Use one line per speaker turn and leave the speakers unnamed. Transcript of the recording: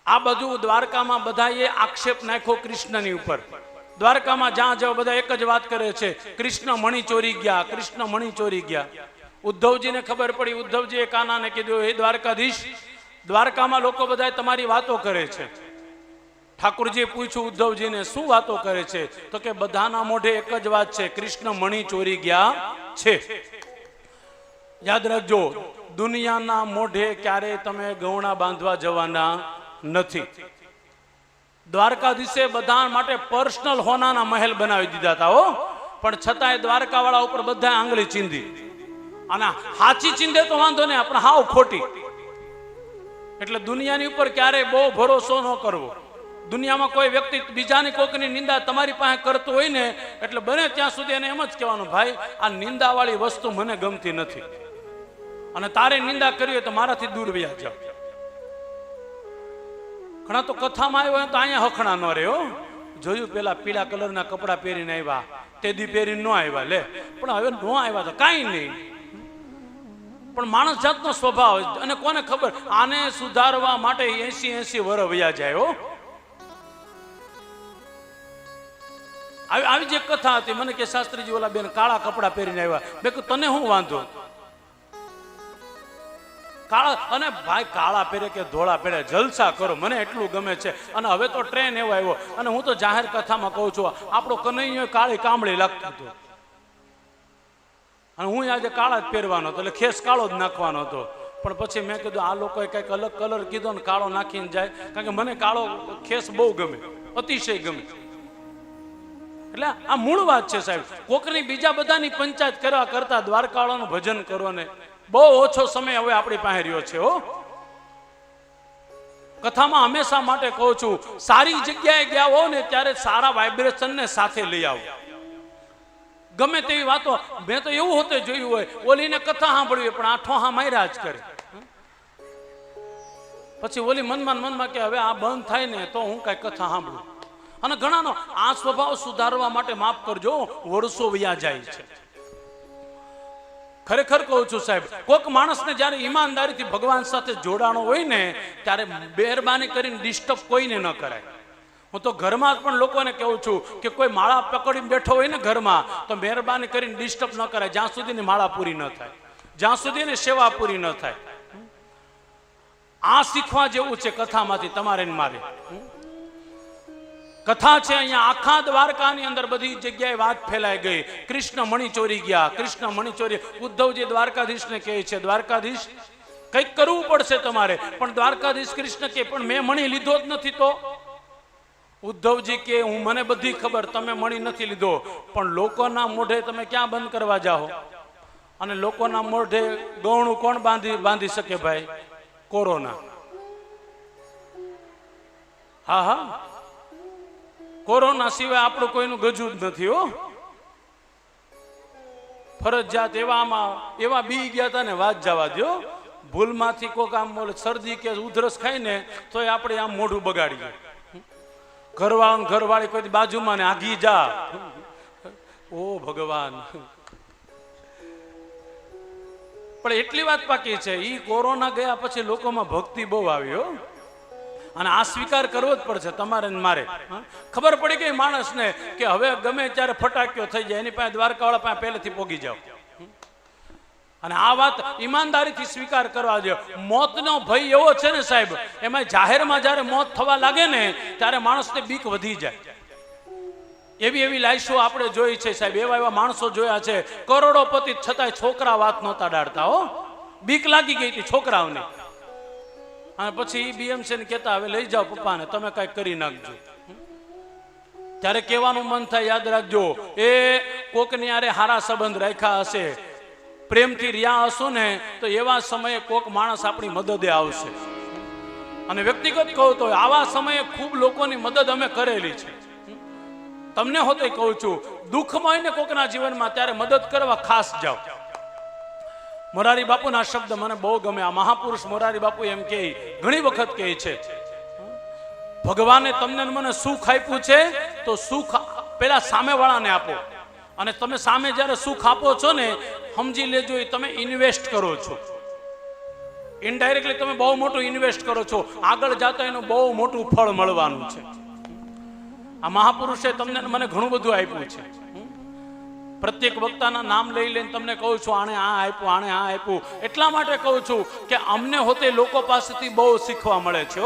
આ બધું દ્વારકામાં બધાએ આક્ષેપ નાખ્યો કૃષ્ણની ઉપર. દ્વારકામાં જ્યાં જાઓ બધા એક જ વાત કરે છે, કૃષ્ણ મણી ચોરી ગયા, કૃષ્ણ મણી ચોરી ગયા. ઉદ્ધવજીને ખબર પડી. ઉદ્ધવજીએ કાનાને કીધું, હે દ્વારકાધીશ, દ્વારકામાં લોકો બધા તમારી વાતો કરે છે. ઠાકુરજીએ પૂછ્યું ઉદ્ધવજીને, શું વાતો કરે છે? તો કે બધાના મોઢે એક જ વાત છે, કૃષ્ણ મણી ચોરી ગયા છે. યાદ રાખજો, દુનિયાના મોઢે ક્યારે તમે ગૌણા બાંધવા જવાના નથી. દ્વારકાધીશે બધા માટે પર્સનલ હોનાના મહેલ બનાવી દીધા હતા હો, પણ છતાંય દ્વારકા વાળા ઉપર બધા આંગળી ચીંધી. અને હાચી ચીંધે તો વાંધો નહીં, આપણે હાવ ખોટી. એટલે દુનિયાની ઉપર ક્યારે બહુ ભરોસો ન કરવો. દુનિયામાં કોઈ વ્યક્તિ બીજાની કોઈકની નિંદા તમારી પાસે કરતો હોય ને, એટલે બને ત્યાં સુધી એને એમ જ કહેવાનું, ભાઈ આ નિંદા વાળી વસ્તુ મને ગમતી નથી, અને તારે નિંદા કરવી હોય તો મારાથી દૂર વયા જાવ. ઘણા તો કથામાં આવ્યો તો અહીંયા હખણા ન રહે હો. જોયું પેલા પીળા કલરના કપડા પહેરીને આવ્યા, તે દી પહેરીને ન આવ્યા, લે પણ હવે ન આવ્યા તો કાંઈ નહીં. પણ માણસ જાતનો સ્વભાવ, અને કોને ખબર આને સુધારવા માટે 80 વર્ષ વયા જાય હો. આવી જે કથા હતી, મને કે શાસ્ત્રીજી ઓલા બેન કાળા કપડા પહેરીને આવ્યા. મેં કહ્યું તને શું વાંધો? કાળા, અને ભાઈ કાળા પહેરે કે ધોળા પહેરે, જલસા કરો, મને એટલું ગમે છે. અને હવે તો ટ્રેન એવો આવ્યો, અને હું તો જાહેર કથામાં કહું છું, આપણો કનૈયો કાળી કામળી લાગતું હતું, અને હું આજે કાળા જ પહેરવાનો હતો, એટલે ખેસ કાળો જ નાખવાનો હતો. પણ પછી મેં કીધું આ લોકોએ કંઈક અલગ કલર કીધો ને કાળો નાખીને જાય, કારણ કે મને કાળો ખેસ બહુ ગમે, અતિશય ગમે. એટલે આ મૂળ વાત છે સાહેબ. કોકની બીજા બધાની પંચાયત કરવા કરતા દ્વારકાવાળાનું ભજન કરો ને. બહુ ઓછો સમય હવે આપણી પાસે રહ્યો છે હો. કથામાં હંમેશા માટે કહું છું, સારી જગ્યાએ ગયા હો ને ત્યારે સારા વાઇબ્રેશન ને સાથે લઈ આવો. ગમે તેવી વાતો, મેં તો એવું હોતે જોયું હોય, ઓલીને કથા સાંભળવી પણ આ ઠોહા માર્યા જ કરે. પછી ઓલી મનમાં કે હવે આ બંધ થાય ને તો હું કઈ કથા સાંભળું. અને ઘણાનો આ સ્વભાવ સુધારવા માટે માફ કરજો, વર્ષો વયા જાય છે. ખરેખર કહું છું સાહેબ, કોઈક માણસને જ્યારે ઈમાનદારીથી ભગવાન સાથે જોડાણો હોય ને, ત્યારે મહેરબાની કરીને ડિસ્ટર્બ કોઈને ન કરાય. હું તો ઘરમાં પણ લોકોને કહું છું કે કોઈ માળા પકડીને બેઠો હોય ને ઘરમાં, તો મહેરબાની કરીને ડિસ્ટર્બ ન કરાય, જ્યાં સુધીની માળા પૂરી ન થાય, જ્યાં સુધીની સેવા પૂરી ન થાય. આ શીખવા જેવું છે કથામાંથી તમારે મારે. કથા છે અહીંયા આખા દ્વારકાની અંદર બધી જગ્યાએ વાત ફેલાઈ ગઈ. કૃષ્ણ મણી ચોરી ગયા, કૃષ્ણ મણી ચોરી. ઉદ્ધવજી દ્વારકાધીશને કહે છે, દ્વારકાધીશ કંઈક કરવું પડશે તમારે. પણ દ્વારકાધીશ કૃષ્ણ કે પણ મેં મણી લીધો જ નથી. તો ઉદ્ધવજી કે હું મને બધી ખબર, તમે મણી નથી લીધો, પણ લોકોના મોઢે તમે ક્યાં બંધ કરવા જાઓ? અને લોકોના મોઢે ગૌણું કોણ બાંધી શકે ભાઈ? કોરોના. હા હા, કોરોના સિવાય આપણું કોઈનું ગજું જ નથી હો. ફરજિયાત એવા બી ગયા હતા ને વાત જવા દો. ભૂલમાંથી કોઈક આમ શરદી કે ઉધરસ ખાય ને તો આપણે આમ મોઢું બગાડીએ. ઘરવાળી કોઈ બાજુમાં ને આગી જા, ઓ ભગવાન. પણ એટલી વાત પાકી છે, ઈ કોરોના ગયા પછી લોકોમાં ભક્તિ બહુ આવી હો. અને આ સ્વીકાર કરવો જ પડશે તમારે ને મારે. ખબર પડી ગઈ માણસને કે હવે ગમે ત્યારે ફટાક્યો થઈ જાય, એની પાસે દ્વારકાવાળા પાસે પહેલેથી પોગી જાવ. અને આ વાત ઈમાનદારીથી સ્વીકાર કરવા દો. મોતનો ભય એવો છે ને સાહેબ, એમાં જાહેરમાં જ્યારે મોત થવા લાગે ને ત્યારે માણસને બીક વધી જાય. એવી લાઈશો આપણે જોઈ છે સાહેબ, એવા માણસો જોયા છે કરોડોપતિ છતાંય છોકરા વાત નહોતા ડાળતા હો. બીક લાગી ગઈ હતી છોકરાઓને. અને પછી બીએમસી ને કહેતા હવે લઈ જાઓ પપ્પાને, તમે કઈ કરી નાખજો. ત્યારે કહેવાનું મન થાય, યાદ રાખજો, એ કોકની આરે હારા સંબંધ રાખ્યા હશે, પ્રેમથી રહ્યા હશો ને, તો એવા સમયે કોક માણસ આપણી મદદે આવશે. અને વ્યક્તિગત કહું તો આવા સમયે ખૂબ લોકોની મદદ અમે કરેલી છે. તમને હોતે કહું છું, દુઃખમાં હોય ને કોકના જીવનમાં ત્યારે મદદ કરવા ખાસ જાઓ. મોરારી બાપુના શબ્દ મને બહુ ગમે. આ મહાપુરુષ મોરારી બાપુ એમ કહે, ઘણી વખત કહે છે, ભગવાને તમને મને સુખ આપ્યું છે તો સુખ પેલા સામેવાળાને આપો. અને તમે સામે જ્યારે સુખ આપો છો ને, સમજી લેજો એ તમે ઇન્વેસ્ટ કરો છો. ઇનડાયરેક્ટલી તમે બહુ મોટું ઇન્વેસ્ટ કરો છો, આગળ જતા એનું બહુ મોટું ફળ મળવાનું છે. આ મહાપુરુષે તમને મને ઘણું બધું આપ્યું છે. પ્રત્યેક વક્તાના નામ લઈ લઈને તમને કહું છું આણે આ આપ્યું, આણે આ આપ્યું. એટલા માટે કહું છું કે અમને હોતે લોકો પાસેથી બહુ શીખવા મળે છે.